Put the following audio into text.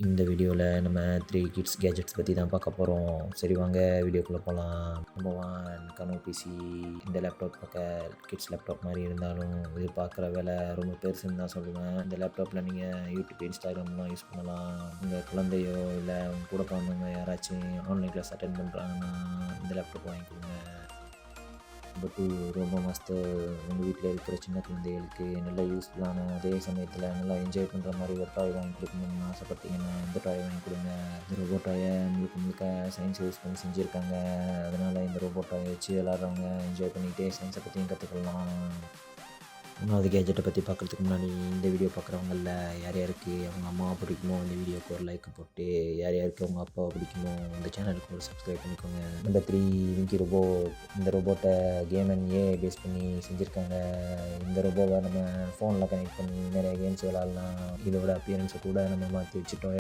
இந்த வீடியோவில் நம்ம 3 கிட்ஸ் கேஜெட்ஸ் பற்றி தான் பார்க்க போகிறோம். சரி வாங்க வீடியோக்குள்ளே போகலாம். Number 1 Kano PC. இந்த லேப்டாப் பார்க்க கிட்ஸ் லேப்டாப் மாதிரி இருந்தாலும் இது பார்க்குற வேலை ரொம்ப பெருசுன்னு தான் சொல்லுவேன். இந்த லேப்டாப்பில் நீங்கள் யூடியூப், இன்ஸ்டாகிராம்லாம் யூஸ் பண்ணலாம். உங்கள் குழந்தையோ இல்லை உங்க கூட பிறந்தவங்க யாராச்சும் ஆன்லைன் கிளாஸ் அட்டென்ட் பண்ணுறாங்கன்னா இந்த லேப்டாப் வாங்கி கொடுங்க. Number 2 robo master. உங்கள் வீட்டில் இருக்கிற சின்ன குழந்தைகளுக்கு நல்ல யூஸ்ஃபுல்லான அதே சமயத்தில் நல்லா என்ஜாய் பண்ணுற மாதிரி ஒரு டாய் வாங்கி கொடுக்கணும்னு ஆசைப்பட்டீங்கன்னா இந்த டாய் வாங்கி கொடுங்க. இந்த ரோபோ டாயை முழுக்க முழுக்க சயின்ஸ் யூஸ் பண்ணி செஞ்சுருக்காங்க. அதனால் இந்த ரோபோ டாயை வச்சு விளாட்றவங்க என்ஜாய் பண்ணிக்கிட்டே சயின்ஸை பற்றியும் கற்றுக்கலாம். 3வது கேஜெட்டை பற்றி பார்க்குறதுக்கு முன்னாடி இந்த வீடியோ பார்க்குறவங்களில் யார் யாருக்கு அவங்க அம்மாவை பிடிக்குமோ இந்த வீடியோக்கு ஒரு லைக் போட்டு, யார் யாருக்கு அவங்க அப்பாவை பிடிக்குமோ இந்த சேனலுக்கு ஒரு சப்ஸ்கிரைப் பண்ணிக்கோங்க. Number 3 Winky robot. இந்த ரோபோட்டை கேம் அண்ட் ஏ பேஸ் பண்ணி செஞ்சுருக்காங்க. இந்த ரோபோவை நம்ம ஃபோனில் கனெக்ட் பண்ணி நிறைய கேம்ஸ் விளாட்லாம். இதோட அப்பியரன்ஸை கூட நம்ம மாற்றி வச்சுட்டோம்.